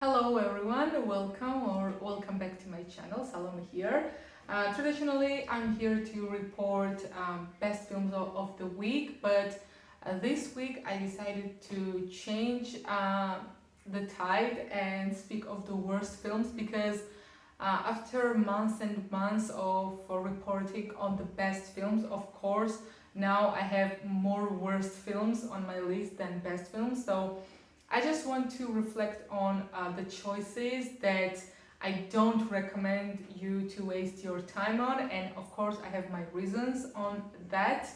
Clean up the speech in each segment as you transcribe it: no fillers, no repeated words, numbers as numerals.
Hello everyone, welcome back to my channel. Salome here. Traditionally, I'm here to report best films of the week, but this week I decided to change the tide and speak of the worst films because after months and months of reporting on the best films, of course, now I have more worst films on my list than best films. So I just want to reflect on the choices that I don't recommend you to waste your time on, and of course I have my reasons on that.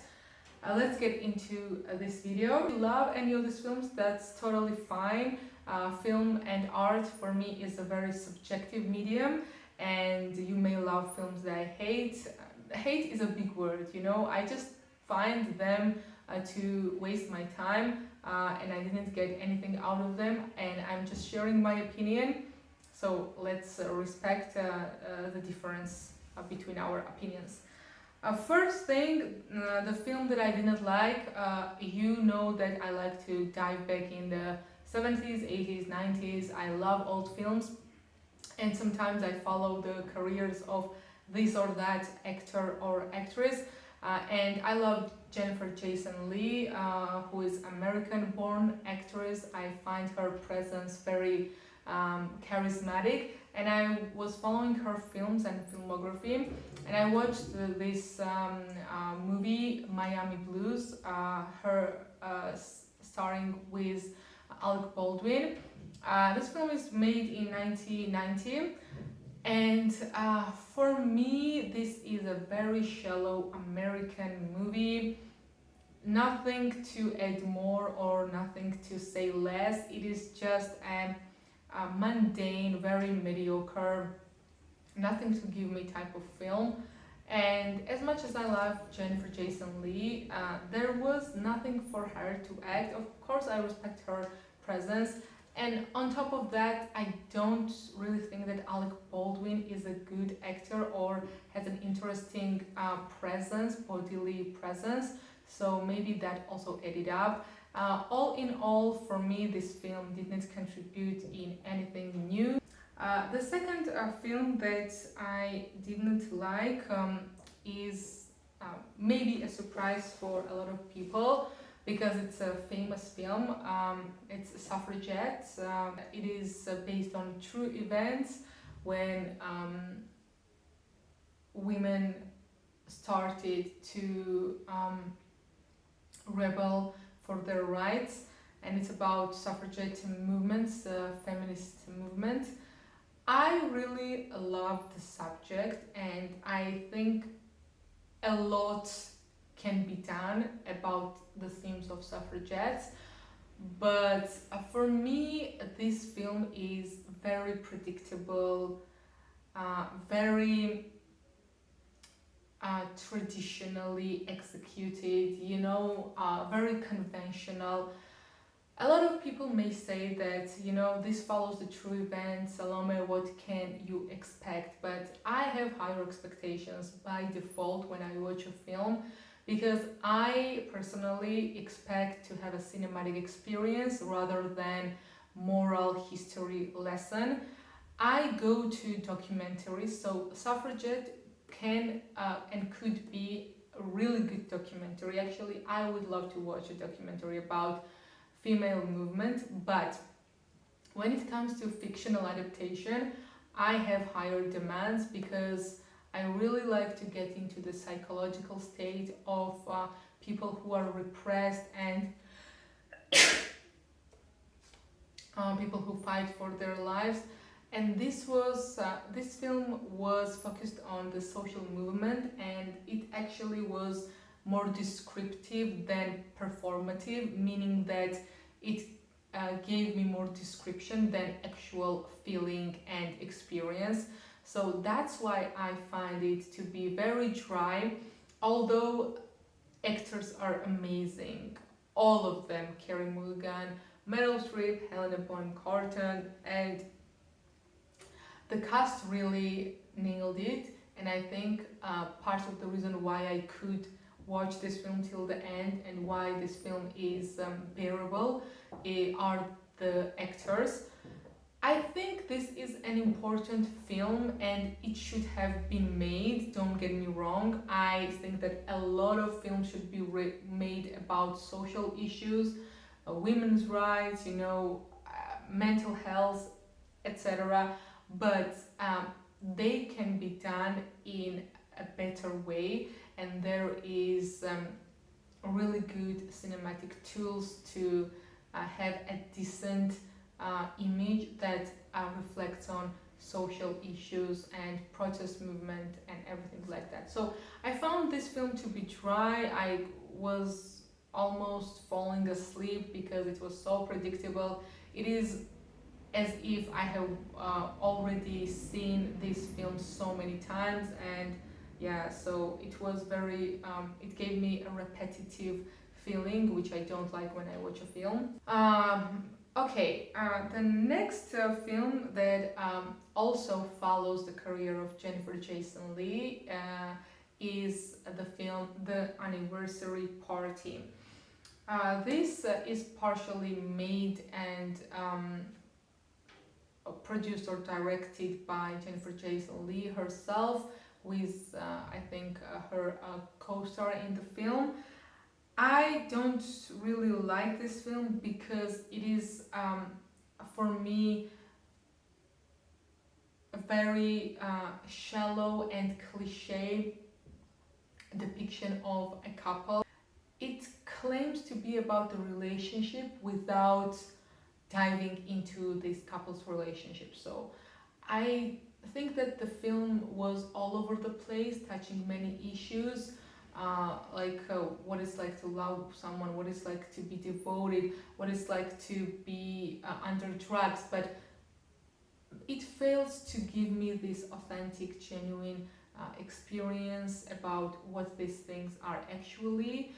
Let's get into this video. If you love any of these films, that's totally fine. Film and art for me is a very subjective medium, and you may love films that I hate. Hate is a big word, you know. I just find them to waste my time, and I didn't get anything out of them, and I'm just sharing my opinion. So let's respect the difference between our opinions. First thing, the film that I didn't like, you know that I like to dive back in the 70s, 80s, 90s. I love old films, and sometimes I follow the careers of this or that actor or actress. And I love Jennifer Jason Leigh, who is American-born actress. I find her presence very charismatic, and I was following her films and filmography, and I watched this movie Miami Blues, her starring with Alec Baldwin. This film is made in 1990. And for me, this is a very shallow American movie. Nothing to add more or nothing to say less. It is just a mundane, very mediocre, nothing to give me type of film. And as much as I love Jennifer Jason Leigh, there was nothing for her to act. Of course, I respect her presence. And on top of that, I don't really think that Alec Baldwin is a good actor or has an interesting presence, bodily presence. So maybe that also added up. All in all, for me, this film did not contribute in anything new. The second film that I didn't like is maybe a surprise for a lot of people, because it's a famous film. It's Suffragette. It is based on true events when women started to rebel for their rights, and it's about suffragette movements, feminist movement. I really love the subject, and I think a lot can be done about the themes of suffragettes, but for me this film is very predictable, very traditionally executed, you know, very conventional. A lot of people may say that, you know, this follows the true events, Salome, what can you expect? But I have higher expectations by default when I watch a film, because I personally expect to have a cinematic experience rather than moral history lesson. I go to documentaries, so Suffragette can and could be a really good documentary. Actually, I would love to watch a documentary about female movement, but when it comes to fictional adaptation, I have higher demands, because I really like to get into the psychological state of people who are repressed and people who fight for their lives. And this film was focused on the social movement, and it actually was more descriptive than performative, meaning that it gave me more description than actual feeling and experience. So that's why I find it to be very dry, although actors are amazing. All of them, Carey Mulligan, Meryl Streep, Helena Bonham Carter, and the cast really nailed it. And I think part of the reason why I could watch this film till the end and why this film is bearable are the actors. I think this is an important film and it should have been made, don't get me wrong. I think that a lot of films should be made about social issues, women's rights, mental health, etc. But they can be done in a better way, and there is really good cinematic tools to have a decent image that reflects on social issues and protest movement and everything like that. So I found this film to be dry. I was almost falling asleep because it was so predictable. It is as if I have already seen this film so many times, and yeah, so it was very, it gave me a repetitive feeling, which I don't like when I watch a film. Okay, the next film that also follows the career of Jennifer Jason Leigh is the film The Anniversary Party. This is partially made and produced or directed by Jennifer Jason Leigh herself, with I think her co-star in the film. I don't really like this film because it is for me a very shallow and cliche depiction of a couple. It claims to be about the relationship without diving into this couple's relationship. So I think that the film was all over the place, touching many issues, like what it's like to love someone, what it's like to be devoted, what it's like to be under drugs, but it fails to give me this authentic, genuine experience about what these things are actually,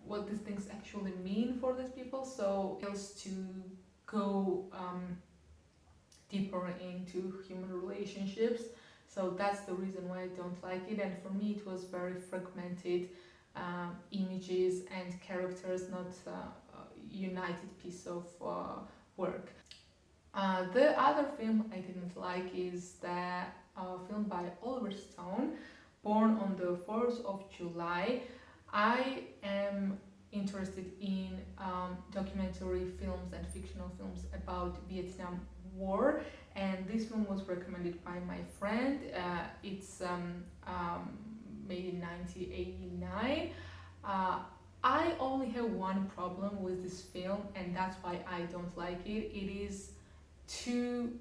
what these things actually mean for these people. So it fails to go deeper into human relationships. So that's the reason why I don't like it. And for me, it was very fragmented images and characters, not a united piece of work. The other film I didn't like is the film by Oliver Stone, Born on the 4th of July. I am interested in documentary films and fictional films about Vietnam War, and this film was recommended by my friend. It's made in 1989. I only have one problem with this film, and that's why I don't like it. It is too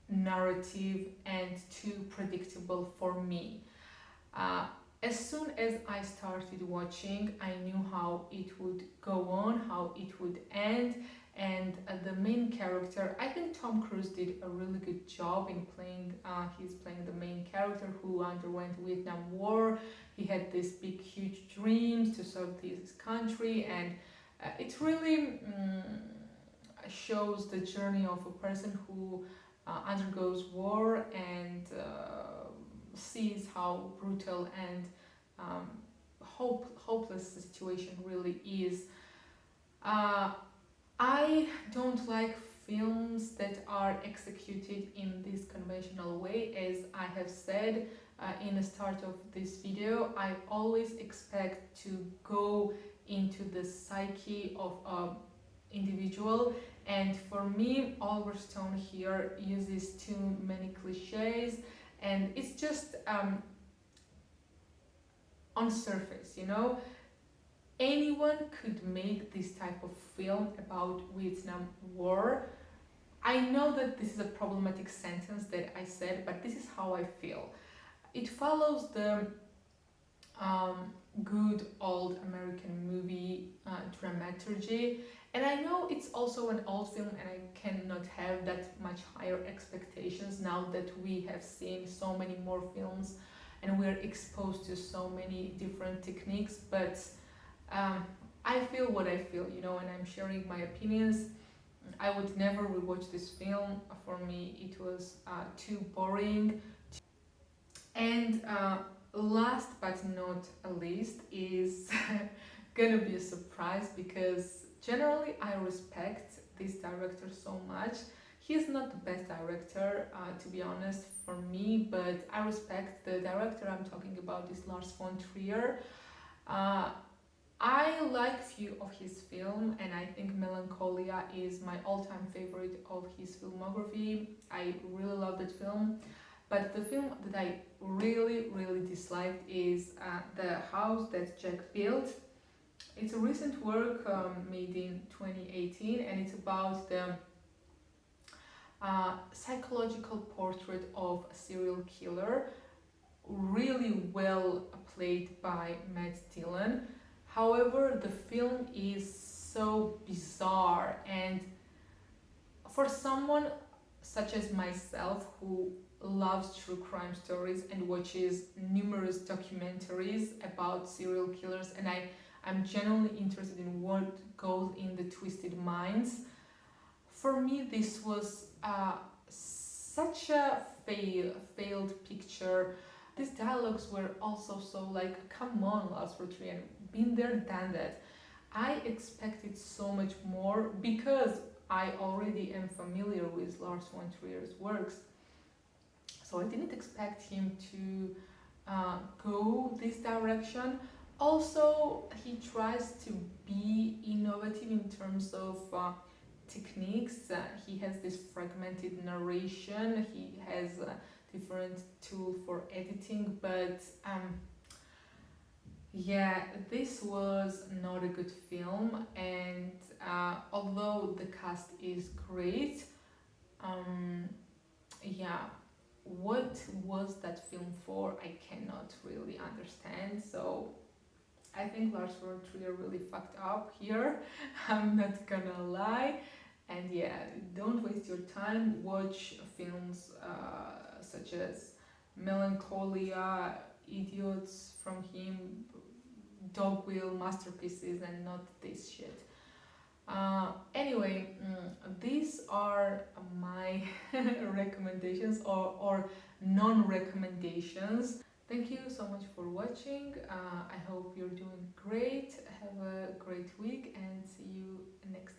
narrative and too predictable for me. As soon as I started watching, I knew how it would go on, how it would end, and the main character, I think Tom Cruise did a really good job in playing, he's playing the main character who underwent Vietnam War. He had these big, huge dreams to serve his country, and it really shows the journey of a person who undergoes war and sees how brutal and hopeless the situation really is. I don't like films that are executed in this conventional way. As I have said in the start of this video, I always expect to go into the psyche of an individual, and for me, Oliver Stone here uses too many cliches, and it's just on surface, anyone could make this type of film about Vietnam War. I know that this is a problematic sentence that I said, but this is how I feel. It follows the good old American movie dramaturgy, and I know it's also an old film and I cannot have that much higher expectations now that we have seen so many more films and we're exposed to so many different techniques, but I feel what I feel, and I'm sharing my opinions. I would never rewatch this film. For me, it was too boring. And last but not least is gonna be a surprise, because generally I respect this director so much. He's not the best director, to be honest, for me, but I respect the director I'm talking about is Lars von Trier. I like few of his film, and I think Melancholia is my all-time favorite of his filmography. I really love that film. But the film that I really disliked is The House That Jack Built. It's a recent work made in 2018, and it's about the psychological portrait of a serial killer, really well played by Matt Dillon. However, the film is so bizarre, and for someone such as myself who loves true crime stories and watches numerous documentaries about serial killers, and I'm genuinely interested in what goes in the twisted minds. For me, this was such a failed picture. These dialogues were also so like, come on, Lars von Trier, been there, done that. I expected so much more because I already am familiar with Lars von Trier's works. So I didn't expect him to go this direction. Also, he tries to be innovative in terms of techniques. He has this fragmented narration. He has a different tool for editing, but yeah, this was not a good film. And although the cast is great, yeah, what was that film for? I cannot really understand. So I think Lars von Trier really fucked up here. I'm not gonna lie. And yeah, don't waste your time. Watch films such as Melancholia, Idiots from him, Dogwheel, masterpieces, and not this shit. Anyway, these are my recommendations or non-recommendations. Thank you so much for watching. I hope you're doing great. Have a great week and see you next time.